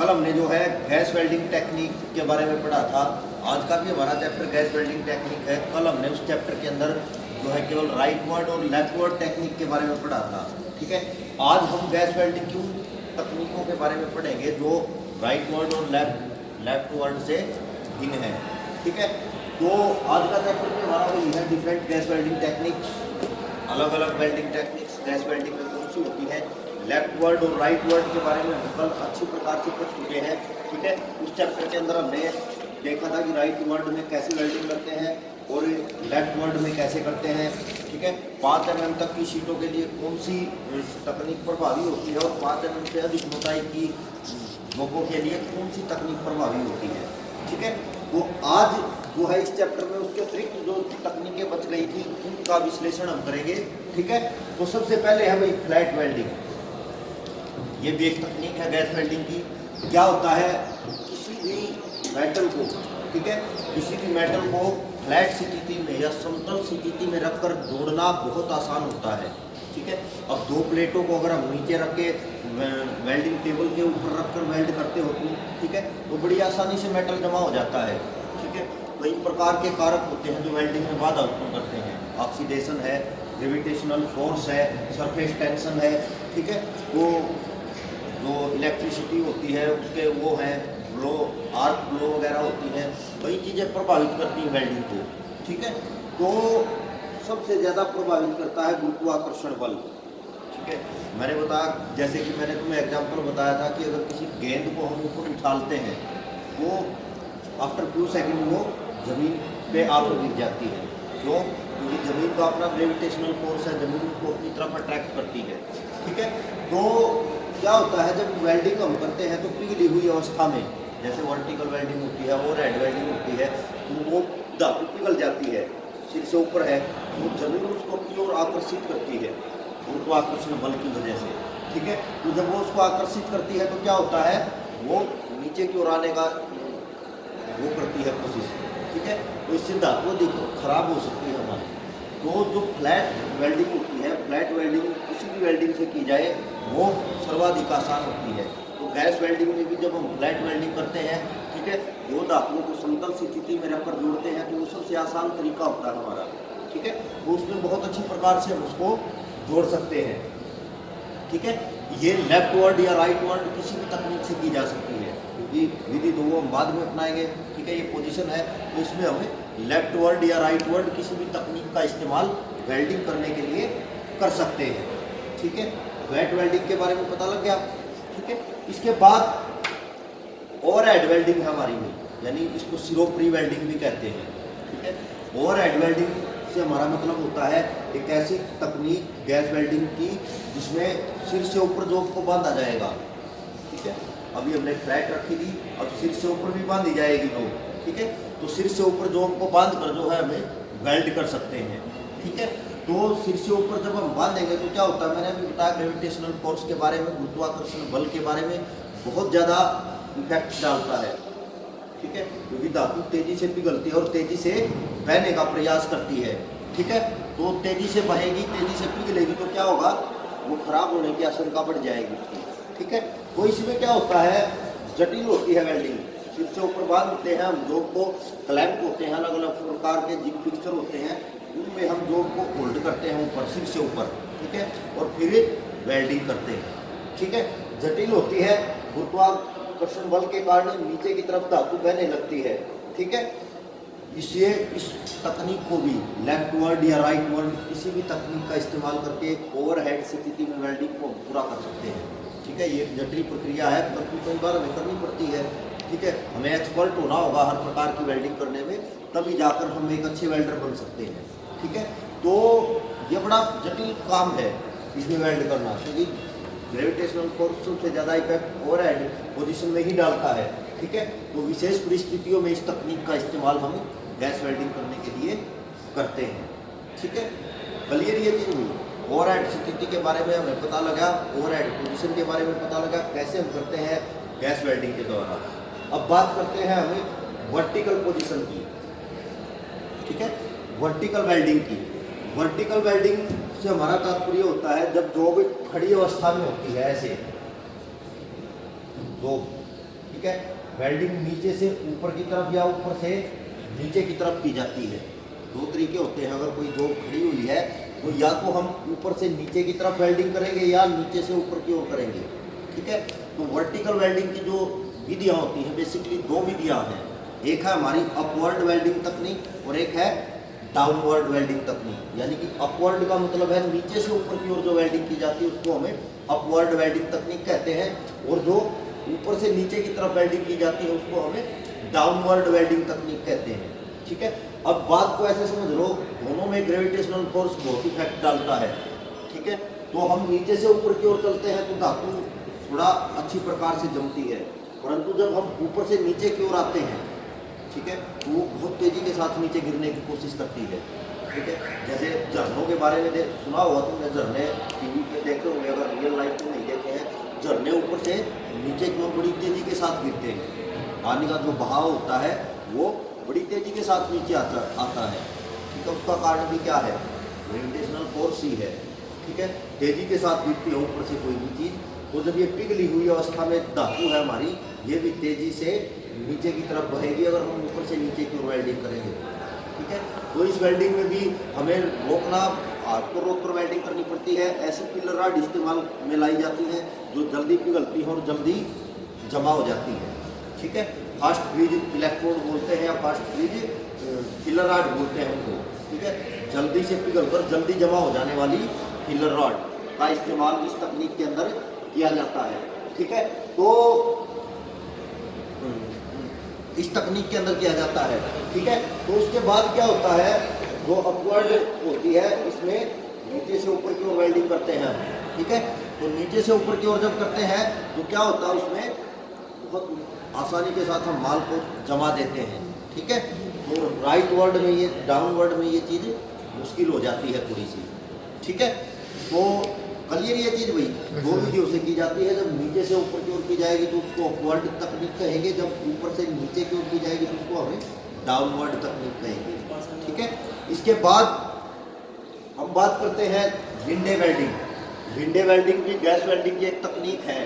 कल हमने जो है गैस वेल्डिंग टेक्निक के बारे में पढ़ा था। आज का भी हमारा चैप्टर गैस वेल्डिंग टेक्निक है। कल हमने उस चैप्टर के अंदर जो है केवल राइट वर्ड और लेफ्ट वर्ड टेक्निक के बारे में पढ़ा था। ठीक है, आज हम गैस वेल्डिंग की उन तकनीकों के बारे में पढ़ेंगे जो राइट वर्ड और लेफ्ट वर्ड से भिन्न है। ठीक है, तो आज का चैप्टर में हमारा वही है डिफरेंट गैस वेल्डिंग टेक्निक्स, अलग अलग वेल्डिंग टेक्निक्स गैस वेल्डिंग में कौन सी होती है। लेफ्ट वर्ड और राइट वर्ड के बारे में हम कल अच्छी प्रकार से पढ़ चुके हैं। ठीक है, उस चैप्टर के अंदर हमने देखा था कि राइट वर्ड में कैसे वेल्डिंग करते हैं और लेफ्ट वर्ड में कैसे करते हैं। ठीक है, 5 mm तक की शीटों के लिए कौन सी तकनीक प्रभावी होती है और 5 mm से अधिक मोटाई की लोगों के लिए कौन सी तकनीक प्रभावी होती है। ठीक है, तो आज जो है इस चैप्टर में उसके अतिरिक्त जो तकनीकें बच गई थी उनका विश्लेषण हम करेंगे। ठीक है, तो सबसे पहले है भाई फ्लैट वेल्डिंग। ये भी एक तकनीक है गैस वेल्डिंग की। क्या होता है, किसी भी मेटल को, ठीक है, किसी भी मेटल को फ्लैट स्थिति में या समतल स्थिति में रखकर जोड़ना बहुत आसान होता है। ठीक है, अब 2 प्लेटों को अगर हम नीचे रख के वेल्डिंग टेबल के ऊपर रखकर वेल्ड करते हो ठीक है, तो बड़ी आसानी से मेटल जमा हो जाता है। ठीक है, कई प्रकार के कारक होते हैं जो वेल्डिंग में बाधा उत्पन्न करते हैं। ऑक्सीडेशन है, ग्रेविटेशनल फोर्स है, सरफेस टेंशन है। ठीक है, वो जो इलेक्ट्रिसिटी होती है उसके वो हैं ब्लो, आर्क ब्लो वगैरह होती हैं, कई चीज़ें प्रभावित करती हैं वेल्डिंग को। ठीक है, तो सबसे ज़्यादा प्रभावित करता है गुरुत्वाकर्षण बल। ठीक है, मैंने बताया, जैसे कि मैंने तुम्हें एग्जांपल बताया था कि अगर किसी गेंद को हम ऊपर उछालते हैं वो आफ्टर फ्यू सेकंड वो ज़मीन पे आकर गिर जाती है। क्यों? क्योंकि ज़मीन का अपना ग्रेविटेशनल फोर्स है, ज़मीन उसको अपनी तरफ अट्रैक्ट करती है। ठीक है, तो क्या होता है जब वेल्डिंग हम करते हैं तो पिघली हुई अवस्था में, जैसे वर्टिकल वेल्डिंग होती है और हेड वेल्डिंग होती है, तो वो धातु पिघल जाती है, सिर से ऊपर है, तो जमीन उसको अपनी ओर आकर्षित करती है गुरुत्वाकर्षण बल की वजह से। ठीक है, तो जब वो उसको आकर्षित करती है तो क्या होता है, वो नीचे की ओर आने का वो करती है कोशिश। ठीक है, तो इससे धातु देखो खराब हो सकती है हमारी। तो जो फ्लैट वेल्डिंग होती है, फ्लैट वेल्डिंग किसी भी वेल्डिंग से की जाए वो सर्वाधिक आसान होती है। तो गैस वेल्डिंग में भी जब हम फ्लैट वेल्डिंग करते हैं, ठीक है, दो धातुओं को समतल स्थिति में रखकर जोड़ते हैं तो वो सबसे आसान तरीका होता है हमारा। ठीक है, तो उसमें बहुत अच्छी प्रकार से हम उसको जोड़ सकते हैं। ठीक है, ये लेफ्ट वर्ड या राइट वर्ड किसी भी तकनीक से की जा सकती है, क्योंकि विधि तो वो हम बाद में अपनाएंगे। ठीक है, ये पोजीशन है, तो इसमें हमें लेफ्ट वर्ड या राइट वर्ड किसी भी तकनीक का इस्तेमाल वेल्डिंग करने के लिए कर सकते हैं। ठीक है, वेट वेल्डिंग के बारे में पता लग गया। ठीक है, इसके बाद ओवरहेड वेल्डिंग है हमारी में, यानी इसको सिरोप्री वेल्डिंग भी कहते हैं। ठीक है, ओवरहेड वेल्डिंग से हमारा मतलब होता है एक ऐसी तकनीक गैस वेल्डिंग की जिसमें सिर से ऊपर जोब को बांधा जाएगा। ठीक है, अभी हमने फ्लैट रखी थी, अब सिर से ऊपर भी बांधी जाएगी जोब। ठीक है, तो सिर से ऊपर जोब को बांध कर जो है हमें वेल्ड कर सकते हैं। ठीक है, तो सिर से ऊपर जब हम बांधेंगे तो क्या होता है, मैंने अभी बताया ग्रेविटेशनल फोर्स के बारे में, गुरुत्वाकर्षण बल के बारे में बहुत ज़्यादा इफेक्ट डालता है। ठीक है, क्योंकि धातु तेजी से पिघलती है और तेजी से बहने का प्रयास करती है। ठीक है, तो तेजी से बहेगी, तेजी से पिघलेगी तो क्या होगा, वो खराब होने की आशंका बढ़ जाएगी उसकी। ठीक है, तो इसमें क्या होता है, जटिल होती है वेल्डिंग। सिर से ऊपर बांधते हैं हम, जोब को क्लैंप होते हैं, अलग अलग प्रकार के जिग फिक्सचर होते हैं, उनमें हम जोब को होल्ड करते हैं ऊपर, सिर से ऊपर। ठीक है, और फिर वेल्डिंग करते हैं। ठीक है, जटिल होती है, गुरुत्वाकर्षण बल के कारण नीचे की तरफ धातु बहने लगती है। ठीक है, इसलिए इस तकनीक को भी लेफ्ट वर्ड या राइट वर्ड किसी भी तकनीक का इस्तेमाल करके ओवरहेड स्थिति में वेल्डिंग को पूरा कर सकते हैं। ठीक है, ये एक जटिल प्रक्रिया है, परंतु कई बार हमें करनी पड़ती है। ठीक है, हमें एक्सपर्ट होना होगा हर प्रकार की वेल्डिंग करने में, तभी जाकर हम एक अच्छे वेल्डर बन सकते हैं। ठीक है, तो ये बड़ा जटिल काम है इसमें वेल्ड करना, क्योंकि ग्रेविटेशनल फोर्स सबसे ज़्यादा इफेक्ट ओवरहेड पोजीशन में ही डालता है। ठीक है, तो विशेष परिस्थितियों में इस तकनीक का इस्तेमाल हम गैस वेल्डिंग करने के लिए करते हैं। ठीक है, क्लियर ये चीज़ हुई। ओवरहेड स्थिति के बारे में हमें पता लगा, ओवरहेड पोजीशन के बारे में पता लगा, कैसे हम करते हैं गैस वेल्डिंग के दौरान। अब बात करते हैं हमें वर्टिकल पोजीशन की। ठीक है, वर्टिकल वेल्डिंग की। वर्टिकल वेल्डिंग से हमारा तात्पर्य होता है जब जॉब खड़ी अवस्था में होती है, ऐसे जॉब ठीक है। वेल्डिंग नीचे से ऊपर की तरफ या ऊपर से नीचे की तरफ की जाती है। दो तरीके होते हैं, अगर कोई जॉब खड़ी हुई है तो या तो हम ऊपर से नीचे की तरफ वेल्डिंग करेंगे या नीचे से ऊपर की ओर करेंगे, ठीक है। तो वर्टिकल वेल्डिंग की जो विधियाँ होती हैं, बेसिकली दो विधियाँ हैं। एक है हमारी अपवर्ड वेल्डिंग तकनीक और एक है डाउनवर्ड वेल्डिंग तकनीक। यानी कि अपवर्ड का मतलब है नीचे से ऊपर की ओर जो वेल्डिंग की जाती है उसको हमें अपवर्ड वेल्डिंग तकनीक कहते हैं, और जो ऊपर से नीचे की तरफ वेल्डिंग की जाती है उसको हमें डाउनवर्ड वेल्डिंग तकनीक कहते हैं, ठीक है। अब बात को ऐसे समझ लो, दोनों में ग्रेविटेशनल फोर्स बहुत इफेक्ट डालता है, ठीक है। तो हम नीचे से ऊपर की ओर चलते हैं तो धातु थोड़ा अच्छी प्रकार से जमती है, परंतु जब हम ऊपर से नीचे की ओर आते हैं, ठीक है, तो वो बहुत तेजी के साथ नीचे गिरने की कोशिश करती है, ठीक है। जैसे झरनों के बारे में सुना हुआ तुमने, झरने टीवी पे देखे होंगे, अगर रियल लाइफ में नहीं देखे हैं। झरने ऊपर से नीचे की ओर बड़ी तेजी के साथ गिरते हैं। पानी का जो बहाव होता है वो बड़ी तेजी के साथ नीचे आता है, ठीक है। उसका कारण भी क्या है? ग्रेविटेशनल फोर्स ही है, ठीक है। तेजी के साथ गिरती है ऊपर से कोई भी चीज़, तो जब ये पिघली हुई अवस्था में धातु है हमारी, ये भी तेजी से नीचे की तरफ बहेगी अगर हम ऊपर से नीचे की ओर वेल्डिंग करेंगे, ठीक है। तो इस वेल्डिंग में भी हमें रोकना, हाथ को रोक कर वेल्डिंग करनी पड़ती है। ऐसी पिलर रॉड इस्तेमाल में लाई जाती है जो जल्दी पिघलती है और जल्दी जमा हो जाती है, ठीक है। फास्ट फ्रीज इलेक्ट्रोड बोलते हैं या फास्ट फ्रीज पिलर रॉड बोलते हैं उनको, ठीक है। जल्दी से पिघल कर जल्दी जमा हो जाने वाली पिलर रॉड का इस्तेमाल इस तकनीक के अंदर किया जाता है, ठीक है। तो इस तकनीक के अंदर किया जाता है, ठीक है। तो उसके बाद क्या होता है, जो अपवर्ड होती है इसमें नीचे से ऊपर की ओर वेल्डिंग करते हैं हम, ठीक है। तो नीचे से ऊपर की ओर जब करते हैं तो क्या होता है, उसमें बहुत आसानी के साथ हम माल को जमा देते हैं, ठीक है। तो राइट वर्ड में ये, डाउनवर्ड में ये चीज़ मुश्किल हो जाती है थोड़ी सी, ठीक है। तो क्लियर ये चीज़ भाई दो विधियों से की जाती है। जब नीचे से ऊपर की ओर की जाएगी तो उसको अपवर्ड तकनीक कहेंगे, जब ऊपर से नीचे की ओर की जाएगी तो उसको हमें डाउनवर्ड तकनीक कहेंगे, ठीक है। इसके बाद हम बात करते हैं विंडे वेल्डिंग। विंडे वेल्डिंग भी गैस वेल्डिंग की एक तकनीक है,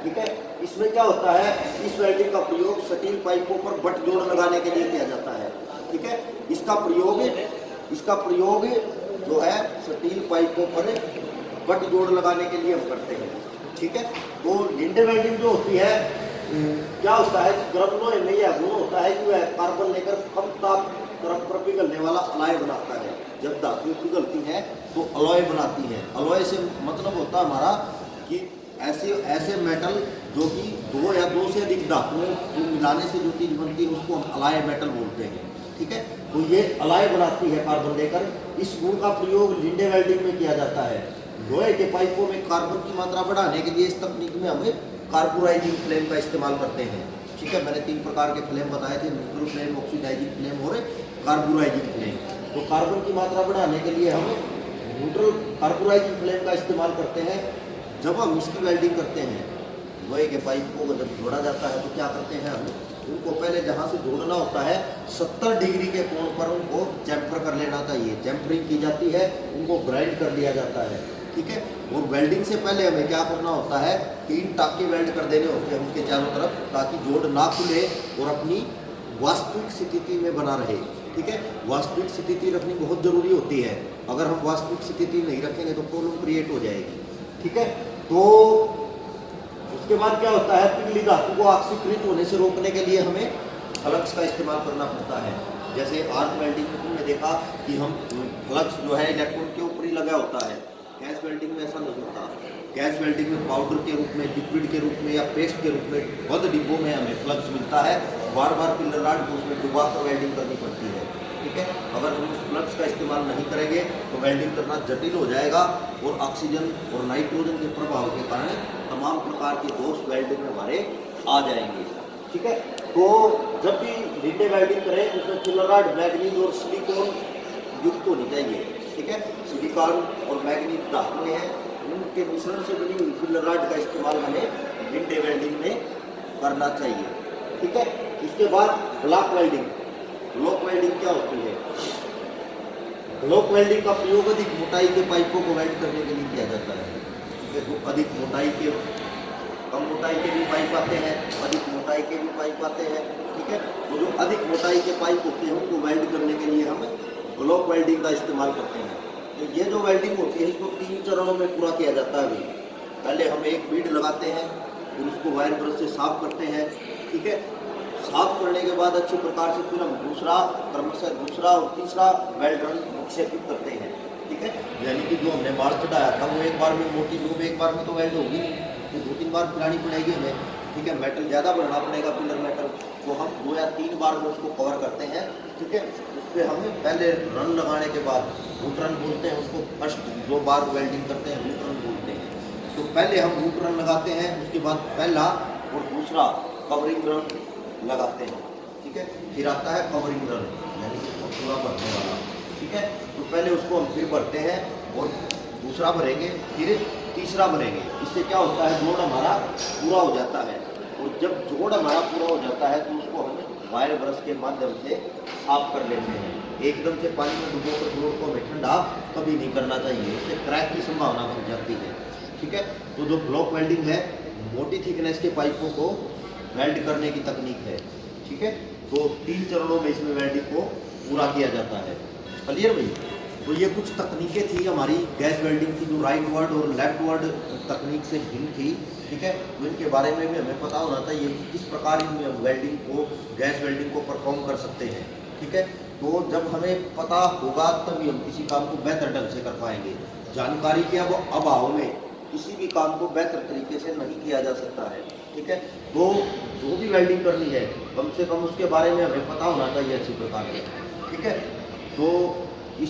ठीक है। इसमें क्या होता है, इस वेल्डिंग का प्रयोग स्टील पाइपों पर बट जोड़ लगाने के लिए किया जाता है, ठीक है। इसका प्रयोग जो है स्टील पाइपों पर बट जोड़ लगाने के लिए हम करते हैं, ठीक है। तो विंडे वेल्डिंग जो होती है, क्या होता है, गर्म लोहे में यह गुण होता है कि वह कार्बन लेकर कम ताप तरफ पर पिघलने वाला अलॉय बनाता है। जब धातुएं पिघलती हैं तो अलॉय बनाती हैं। अलॉय से मतलब होता है हमारा कि ऐसे मेटल जो कि दो या दो से अधिक धातुओं को मिलाने से जो चीज़ बनती है उसको हम अलॉय मेटल बोलते हैं, ठीक है। तो ये अलॉय बनाती है कार्बन लेकर। इस गुण का प्रयोग विंडे वेल्डिंग में किया जाता है। लोहे के पाइपों में कार्बन की मात्रा बढ़ाने के लिए इस तकनीक में हमें कार्बोराइजिंग फ्लेम का इस्तेमाल करते हैं, ठीक है। मैंने 3 प्रकार के फ्लेम बताए थे, न्यूट्रल फ्लेम, ऑक्सीडाइजिंग फ्लेम और कार्बोराइजिंग फ्लेम। तो कार्बन की मात्रा बढ़ाने के लिए हम न्यूट्रल कार्बोराइजिंग फ्लेम का इस्तेमाल करते हैं। जब हम इसकी वेल्डिंग करते हैं, लोहे के पाइप को जब जोड़ा जाता है तो क्या करते हैं हम, उनको पहले जहाँ से जोड़ना होता है 70 डिग्री के कोण पर उनको चैम्फर कर लेना चाहिए। चैम्फरिंग की जाती है, उनको ग्राइंड कर लिया जाता है, ठीक है। और वेल्डिंग से पहले हमें क्या करना होता है, 3 टाँके वेल्ड कर देने होते हैं उसके चारों तरफ, ताकि जोड़ ना खुले और अपनी वास्तविक स्थिति में बना रहे, ठीक है। वास्तविक स्थिति रखनी बहुत ज़रूरी होती है। अगर हम वास्तविक स्थिति नहीं रखेंगे तो प्रॉब्लम क्रिएट हो जाएगी, ठीक है। तो उसके बाद क्या होता है, पिघली धातु को ऑक्सीकृत होने से रोकने के लिए हमें फ्लक्स का इस्तेमाल करना पड़ता है। जैसे आर्क वेल्डिंग में तुमने देखा कि हम फ्लक्स जो है इलेक्ट्रोड के ऊपर ही लगा होता है। गैस वेल्डिंग में ऐसा नहीं होता। गैस वेल्डिंग में पाउडर के रूप में, लिक्विड के रूप में या पेस्ट के रूप में बंद डिब्बों में हमें फ्लक्स मिलता है। बार बार पिलर रॉड को उसमें डुबा कर वेल्डिंग करनी पड़ती है, ठीक है। अगर हम उस फ्लक्स का इस्तेमाल नहीं करेंगे तो वेल्डिंग करना जटिल हो जाएगा और ऑक्सीजन और नाइट्रोजन के प्रभाव के कारण तमाम प्रकार के दोष वेल्डिंग में हमारे आ जाएंगे, ठीक है। तो जब भी विंडे वेल्डिंग करें उसमें पिलर रॉड मैग्नीज और सिलिकॉन युक्त होनी चाहिए, ठीक है। सिलिकॉन और मैग्नीज धातुएं हैं, उनके मिश्रण से बनी हुई पिलर रॉड का इस्तेमाल हमें विंडे वेल्डिंग में करना चाहिए, ठीक है। इसके बाद ब्लॉक वेल्डिंग। ब्लॉक वेल्डिंग क्या होती है? ब्लॉक वेल्डिंग का प्रयोग अधिक मोटाई के पाइपों को वेल्ड करने के लिए किया जाता है, ठीक है। तो अधिक मोटाई के, कम मोटाई के भी पाइप आते हैं, अधिक मोटाई के भी पाइप आते हैं, ठीक है। वो जो अधिक मोटाई के पाइप होते हैं उनको वेल्ड करने के लिए हम ब्लॉक वेल्डिंग का इस्तेमाल करते हैं। तो ये जो वेल्डिंग होती है इसको 3 चरणों में पूरा किया जाता है। अभी पहले हम एक बीड लगाते हैं, फिर उसको वायर ब्रश से साफ करते हैं, ठीक है। साफ करने के बाद अच्छी प्रकार से फिर हम क्रमशः दूसरा और तीसरा वेल्ड रन विक्षेपित करते हैं, ठीक है। यानी कि जो हमने माल चढ़ाया था वो एक बार में मोटी लूब एक बार में तो वेल्ड होगी नहीं, तो 2-3 बार पिलानी पड़ेगी हमें, ठीक है। मेटल ज़्यादा बढ़ना पड़ेगा, पिलर मेटल, तो हम 2 या 3 बार में उसको कवर करते हैं, ठीक है। उस पर हम पहले रन लगाने के बाद रूट रन बोलते हैं उसको, फर्स्ट 2 बार वेल्डिंग करते हैं रूट रन बोलते हैं। तो पहले हम रूट रन लगाते हैं, उसके बाद पहला और दूसरा कवरिंग रन लगाते हैं, ठीक है। फिर आता है कवरिंग रन, यानी कि उसको पूरा भरने वाला, ठीक है। तो पहले उसको हम फिर भरते हैं और दूसरा भरेंगे, फिर तीसरा भरेंगे। इससे क्या होता है, जोड़ हमारा पूरा हो जाता है। और जब जोड़ हमारा पूरा हो जाता है तो उसको हम वायर ब्रश के माध्यम से साफ कर लेते हैं। एकदम से पानी में डुबोकर जोड़ को हमें ठंडा कभी नहीं करना चाहिए, इससे क्रैक की संभावना बढ़ जाती है, ठीक है। तो जो ब्लॉक वेल्डिंग है, मोटी थिकनेस के पाइपों को वेल्ड करने की तकनीक है, ठीक है। तो 3 चरणों में इसमें वेल्डिंग को पूरा किया जाता है। क्लियर भाई? तो ये कुछ तकनीकें थी हमारी गैस वेल्डिंग की, जो राइट वर्ड और लेफ्ट वर्ड तकनीक से भिन्न थी, ठीक है। तो इनके बारे में भी हमें पता होना चाहिए कि किस प्रकार इनमें हम वेल्डिंग को, गैस वेल्डिंग को परफॉर्म कर सकते हैं, ठीक है। तो जब हमें पता होगा तभी हम किसी काम को बेहतर ढंग से कर पाएंगे। जानकारी के अभाव में किसी भी काम को बेहतर तरीके से नहीं किया जा सकता है, ठीक है। तो जो भी वेल्डिंग करनी है कम से कम उसके बारे में हमें पता होना चाहिए अच्छी प्रकार से, ठीक है। तो इस